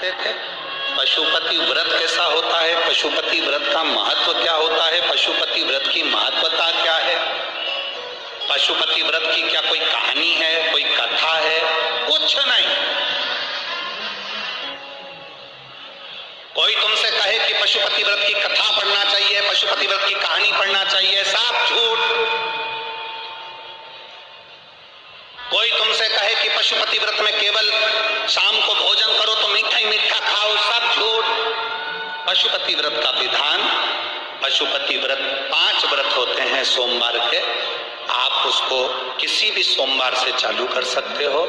जानते थे पशुपति व्रत कैसा होता है, पशुपति व्रत का महत्व क्या होता है, पशुपति व्रत की महत्वता क्या है, पशुपति व्रत की क्या कोई कहानी है, कोई कथा है? कुछ नहीं। कोई तुमसे कहे कि पशुपति व्रत की कथा पढ़ना चाहिए, पशुपति व्रत की कहानी पढ़ना चाहिए, सब झूठ। कोई तुमसे कहे कि पशुपति व्रत में केवल शाम को भोजन करो तो मीठा ही मीठा खाओ, सब झूठ। पशुपति व्रत का विधान, पशुपति व्रत 5 व्रत होते हैं सोमवार के, आप उसको किसी भी सोमवार से चालू कर सकते हो।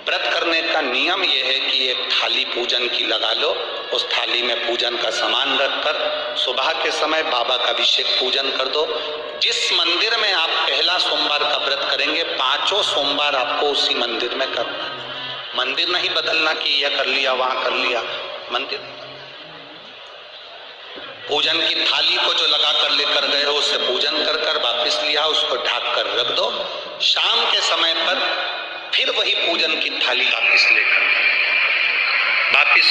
व्रत करने का नियम यह है कि एक थाली पूजन की लगा लो, उस थाली में पूजन का सामान रखकर सुबह के समय बाबा का अभिषेक पूजन कर दो। जिस मंदिर में आप पहला सोमवार का व्रत करेंगे 5 सोमवार आपको उसी मंदिर में करना है। मंदिर नहीं बदलना कि यह कर लिया वहां कर लिया, मंदिर पूजन की थाली को जो लगा कर लेकर गए हो उससे पूजन कर कर वापिस लिया, उसको ढक कर रख दो। शाम के समय पर फिर वही पूजन की थाली वापिस लेकर वापिस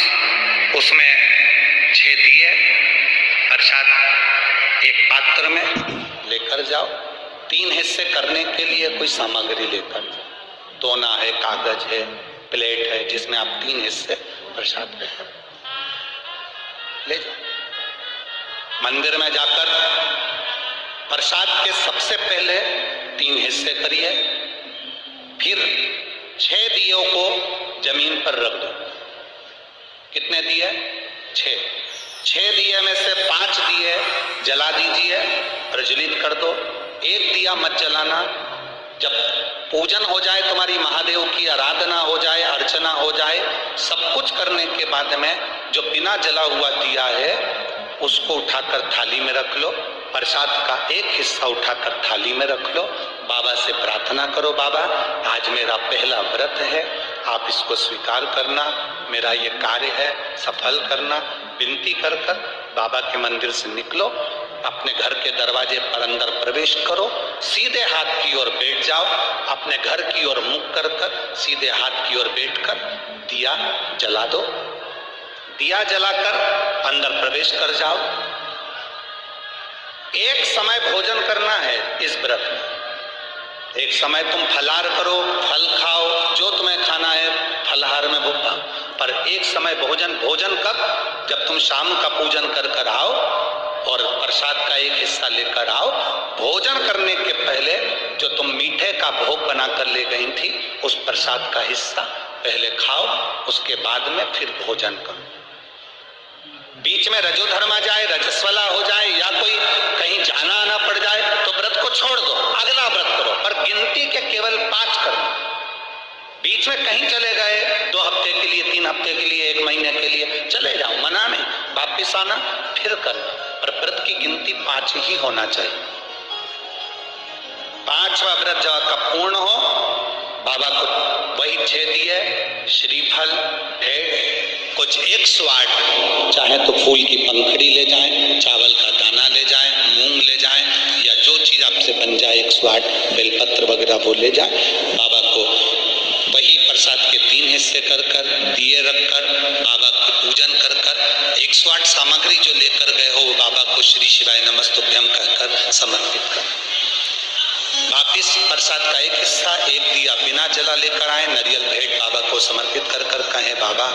उसमें 6 दिए प्रसाद एक पात्र में लेकर जाओ। 3 हिस्से करने के लिए कोई सामग्री लेकर जाओ, दोना है, कागज है, प्लेट है, जिसमें आप 3 हिस्से प्रसाद लेकर ले जाओ। मंदिर में जाकर प्रसाद के सबसे पहले 3 हिस्से करिए, फिर 6 दियों को जमीन पर रख दो। कितने दिए? 6 दिए में से 5 दिए जला दीजिए, प्रज्वलित कर दो। 1 दिया मत जलाना। जब पूजन हो जाए, तुम्हारी महादेव की आराधना हो जाए, अर्चना हो जाए, सब कुछ करने के बाद में जो बिना जला हुआ दिया है उसको उठाकर थाली में रख लो। प्रसाद का एक हिस्सा उठाकर थाली में रख लो। बाबा से प्रार्थना करो, बाबा आज मेरा पहला व्रत है, आप इसको स्वीकार करना, मेरा ये कार्य है सफल करना। विनती कर कर बाबा के मंदिर से निकलो, अपने घर के दरवाजे पर अंदर प्रवेश करो, सीधे हाथ की ओर बैठ जाओ, अपने घर की ओर मुख कर कर सीधे हाथ की ओर बैठकर दिया जला दो। दिया जलाकर अंदर प्रवेश कर जाओ। एक समय भोजन करना है इस व्रत में। एक समय तुम फलाहार करो, फल खाओ, जो तुम्हें खाना है फलाहार में भूखा, पर एक समय भोजन कब? जब तुम शाम का पूजन कर कर आओ और प्रसाद का एक हिस्सा लेकर आओ। भोजन करने के पहले जो तुम मीठे का भोग बनाकर ले गई थी उस प्रसाद का हिस्सा पहले खाओ, उसके बाद में फिर भोजन करो। बीच में रजोधर्म आ जाए, रजस्वला हो जाए या कोई कहीं जाना आना पड़ जाए तो व्रत को छोड़ दो, अगला व्रत करो, पर गिनती के केवल 5 करना। बीच में कहीं चले गए 2 हफ्ते के लिए, 3 हफ्ते के लिए, 1 महीने के लिए चले जाओ, मना नहीं, वापिस आना फिर करना, पर व्रत की गिनती 5 ही होना चाहिए। 5वां व्रत जब आपका पूर्ण हो, बाबा को वही 6 दिए, श्रीफल, भेंट, कुछ 108, चाहे तो फूल की पंखड़ी ले जाएं, चावल का दाना ले जाएं, मूंग ले जाएं, या जो चीज आपसे बन जाए 108 बेलपत्र वगैरह वो ले जाएं। बाबा को वही प्रसाद के 3 हिस्से कर कर दिए रखकर बाबा को पूजन कर कर 108 सामग्री जो लेकर गए हो वो बाबा को श्री शिवाय नमस्तुभ्यम कहकर समर्पित कर। वापिस प्रसाद का एक हिस्सा, एक दिया बिना जला लेकर आए, नरियल भेंट बाबा को समर्पित कर कर कहें, बाबा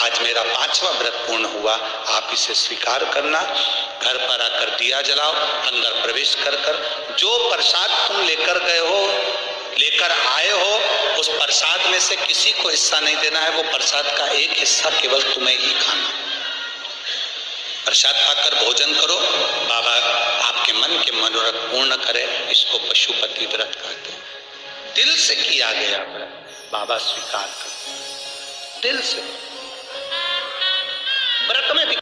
आज मेरा 5वां व्रत पूर्ण हुआ, आप इसे स्वीकार करना। घर पर आकर दिया जलाओ, अंदर प्रवेश कर कर जो प्रसाद तुम लेकर गए हो, लेकर आए हो, उस प्रसाद में से किसी को हिस्सा नहीं देना है। वो प्रसाद का एक हिस्सा केवल तुम्हें ही खाना। प्रसाद पाकर भोजन करो, बाबा आपके मन के मनोरथ पूर्ण करे। इसको पशुपति व्रत कहते हैं। दिल से किया गया व्रत बाबा स्वीकार कर, दिल से। व्रत में भी